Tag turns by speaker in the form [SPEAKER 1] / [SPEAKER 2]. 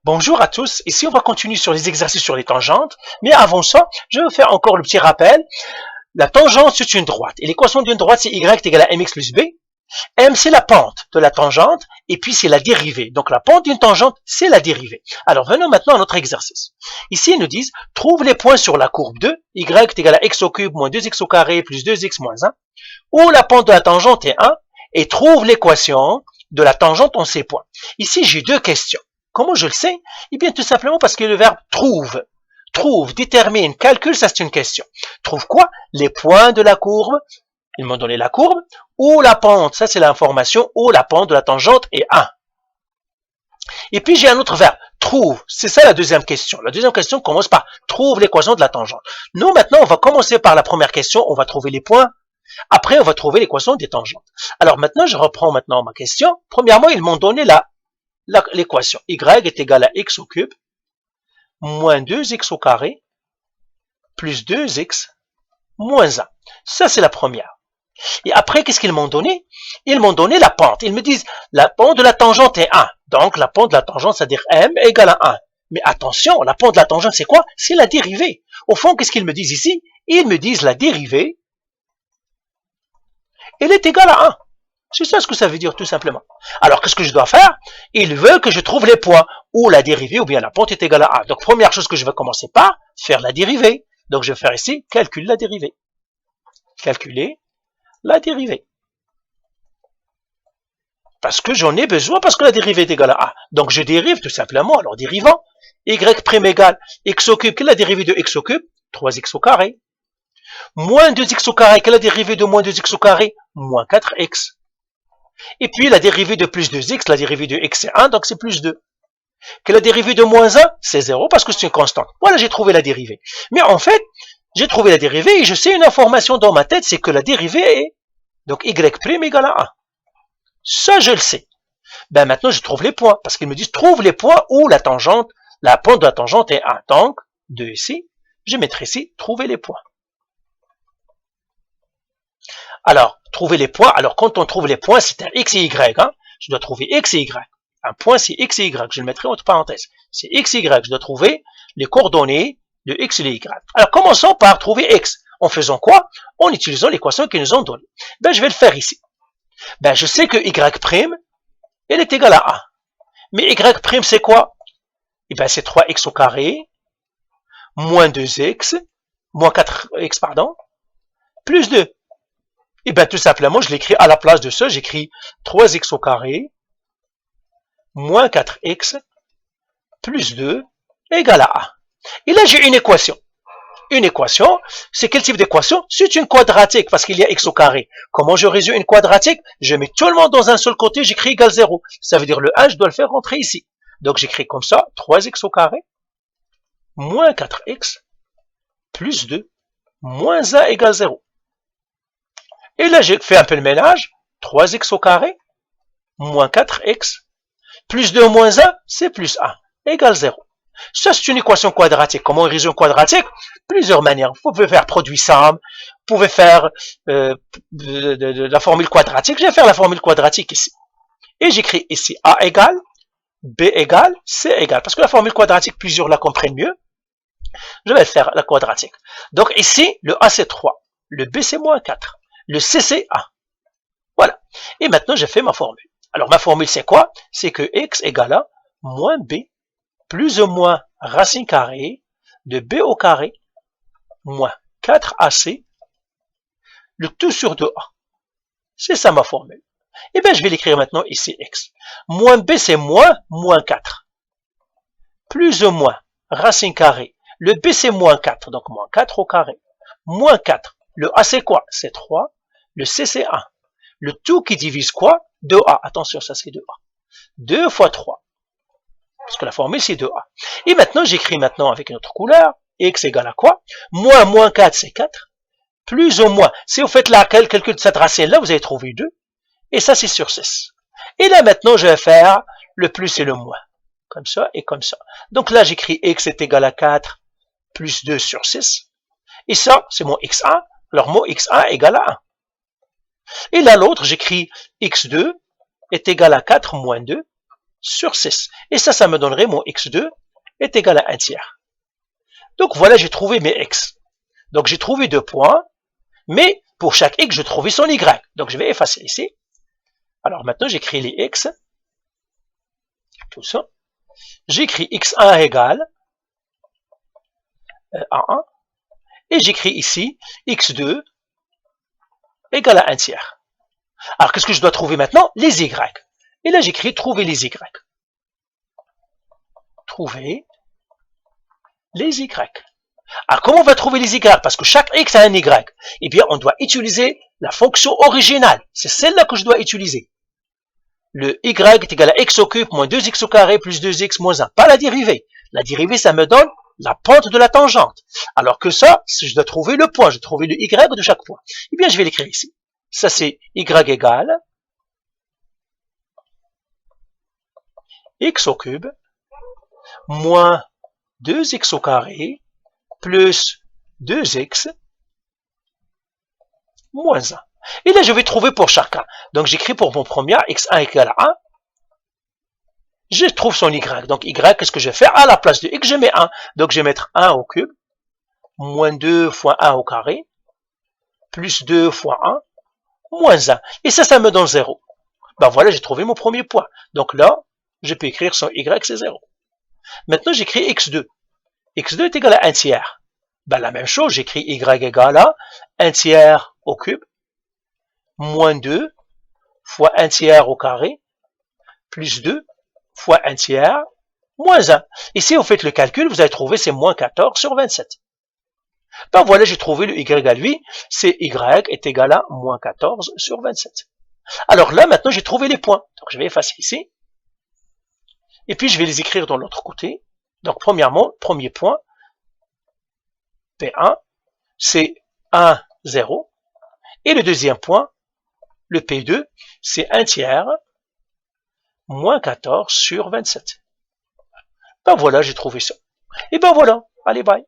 [SPEAKER 1] Bonjour à tous, ici on va continuer sur les exercices sur les tangentes, mais avant ça, je vais faire encore le petit rappel. La tangente c'est une droite, et l'équation d'une droite c'est y est égal à mx plus b. M c'est la pente de la tangente, et puis c'est la dérivée. Donc la pente d'une tangente c'est la dérivée. Alors venons maintenant à notre exercice. Ici ils nous disent, trouve les points sur la courbe de y est égal à x au cube moins 2x au carré plus 2x moins 1, où la pente de la tangente est 1, et trouve l'équation de la tangente en ces points. Ici j'ai deux questions. Comment je le sais? Eh bien, tout simplement parce que le verbe trouve. Trouve, détermine, calcule, ça c'est une question. Trouve quoi? Les points de la courbe. Ils m'ont donné la courbe. Ou la pente, ça c'est l'information. Ou la pente de la tangente est 1. Et puis j'ai un autre verbe. Trouve. C'est ça la deuxième question. La deuxième question commence par trouve l'équation de la tangente. Nous, maintenant, on va commencer par la première question. On va trouver les points. Après, on va trouver l'équation des tangentes. Alors maintenant, je reprends maintenant ma question. Premièrement, ils m'ont donné l'équation y est égal à x au cube moins 2x au carré plus 2x moins 1. Ça, c'est la première. Et après, qu'est-ce qu'ils m'ont donné? Ils m'ont donné la pente. Ils me disent, la pente de la tangente est 1. Donc, la pente de la tangente, c'est-à-dire m égale à 1. Mais attention, la pente de la tangente, c'est quoi? C'est la dérivée. Au fond, qu'est-ce qu'ils me disent ici? Ils me disent la dérivée, elle est égale à 1. C'est ça ce que ça veut dire, tout simplement. Alors, qu'est-ce que je dois faire? Ils veulent que je trouve les points où la dérivée ou bien la pente est égale à 1. Donc, première chose que je vais commencer par, faire la dérivée. Donc, je vais faire ici, calcule la dérivée. Calculer la dérivée. Parce que j'en ai besoin, parce que la dérivée est égale à 1. Donc, je dérive tout simplement. Alors, dérivant, y' égale x au cube. Quelle est la dérivée de x au cube? 3x au carré. Moins 2x au carré. Quelle est la dérivée de moins 2x au carré? Moins 4x. Et puis la dérivée de plus 2x, la dérivée de x c'est 1, donc c'est plus 2. Que la dérivée de moins 1, c'est 0 parce que c'est une constante. Voilà, j'ai trouvé la dérivée. Mais en fait, j'ai trouvé la dérivée et je sais une information dans ma tête, c'est que la dérivée est donc y' égale à 1. Ça, je le sais. Ben maintenant, je trouve les points parce qu'ils me disent trouve les points où la tangente, la pente de la tangente est 1. Donc, de ici, je mettrai ici trouver les points. Alors, trouver les points. Alors, quand on trouve les points, c'est un x et y. Hein? Je dois trouver x et y. Un point, c'est x et y. Je le mettrai entre parenthèses. C'est x et y. Je dois trouver les coordonnées de x et de y. Alors, commençons par trouver x. En faisant quoi? En utilisant l'équation qu'ils nous ont donnée. Ben, je vais le faire ici. Ben, je sais que y', elle est égale à 1. Mais y', c'est quoi? Eh ben, c'est 3x au carré, moins 2x, moins 4x, pardon, plus 2. Et bien tout simplement, je l'écris à la place de ça, j'écris 3x au carré, moins 4x, plus 2, égale à 1. Et là, j'ai une équation. Une équation, c'est quel type d'équation? C'est une quadratique, parce qu'il y a x au carré. Comment je résous une quadratique? Je mets tout le monde dans un seul côté, j'écris égal 0. Ça veut dire le 1, je dois le faire rentrer ici. Donc j'écris comme ça, 3x au carré, moins 4x, plus 2, moins 1 égale 0. Et là, j'ai fait un peu le ménage. 3x au carré, moins 4x, plus 2 moins 1, c'est plus 1, égale 0. Ça, c'est une équation quadratique. Comment on résout une quadratique? Plusieurs manières. Vous pouvez faire produit somme, vous pouvez faire la formule quadratique. Je vais faire la formule quadratique ici. Et j'écris ici A égale, B égale, C égale. Parce que la formule quadratique, plusieurs la comprennent mieux. Je vais faire la quadratique. Donc ici, le A c'est 3, le B c'est moins 4. Le C, c'est 1. Voilà. Et maintenant, j'ai fait ma formule. Alors, ma formule, c'est quoi? C'est que x égale à moins b plus ou moins racine carrée de b au carré moins 4ac, le tout sur 2a. C'est ça ma formule. Et bien, je vais l'écrire maintenant ici, x. Moins b, c'est moins 4. Plus ou moins racine carrée. Le b, c'est moins 4. Donc, moins 4 au carré. Moins 4. Le a, c'est quoi? C'est 3. Le c, c'est 1. Le tout qui divise quoi? 2a. Attention, ça, c'est 2a. 2 fois 3. Parce que la formule, c'est 2a. Et maintenant, j'écris maintenant avec une autre couleur. X égale à quoi? Moins 4, c'est 4. Plus ou moins. Si vous faites la calcul de cette racine-là, vous allez trouver 2. Et ça, c'est sur 6. Et là, maintenant, je vais faire le plus et le moins. Comme ça et comme ça. Donc là, j'écris x est égal à 4 plus 2 sur 6. Et ça, c'est mon x1. Alors, mon x1 égale à 1. Et là, l'autre, j'écris x2 est égal à 4 moins 2 sur 6. Et ça me donnerait mon x2 est égal à 1 tiers. Donc voilà, j'ai trouvé mes x. Donc j'ai trouvé 2 points, mais pour chaque x, je trouvais son y. Donc je vais effacer ici. Alors maintenant, j'écris les x. Tout ça. J'écris x1 égale à 1. Et j'écris ici x2 égale à 1 tiers. Alors qu'est-ce que je dois trouver maintenant? Les y. Et là, j'écris trouver les y. Trouver les y. Alors, comment on va trouver les y? Parce que chaque x a un y. Eh bien, on doit utiliser la fonction originale. C'est celle-là que je dois utiliser. Le y est égal à x au cube moins 2x au carré plus 2x moins 1. Pas la dérivée. La dérivée, ça me donne la pente de la tangente. Alors que ça, je dois trouver le point. Je dois trouver le y de chaque point. Eh bien, je vais l'écrire ici. Ça, c'est y égale x au cube moins 2x au carré plus 2x moins 1. Et là, je vais trouver pour chacun. Donc, j'écris pour mon premier, x1 égale à 1. Je trouve son y. Donc, y, qu'est-ce que je vais faire? À la place de x, je mets 1. Donc, je vais mettre 1 au cube, moins 2 fois 1 au carré, plus 2 fois 1, moins 1. Et ça me donne 0. Ben voilà, j'ai trouvé mon premier point. Donc là, je peux écrire son y, c'est 0. Maintenant, j'écris x2. x2 est égal à 1 tiers. Ben, la même chose, j'écris y égale à 1 tiers au cube, moins 2 fois 1 tiers au carré, plus 2 fois 1 tiers, moins 1. Et si vous faites le calcul, vous allez trouver c'est moins 14 sur 27. Ben voilà, j'ai trouvé le y à lui, c'est y est égal à moins 14 sur 27. Alors là, maintenant, j'ai trouvé les points. Donc, je vais effacer ici. Et puis, je vais les écrire de l'autre côté. Donc, premièrement, premier point, P1, c'est 1, 0. Et le deuxième point, le P2, c'est 1 tiers, moins 14 sur 27. Ben voilà, j'ai trouvé ça. Et ben voilà, allez, bye.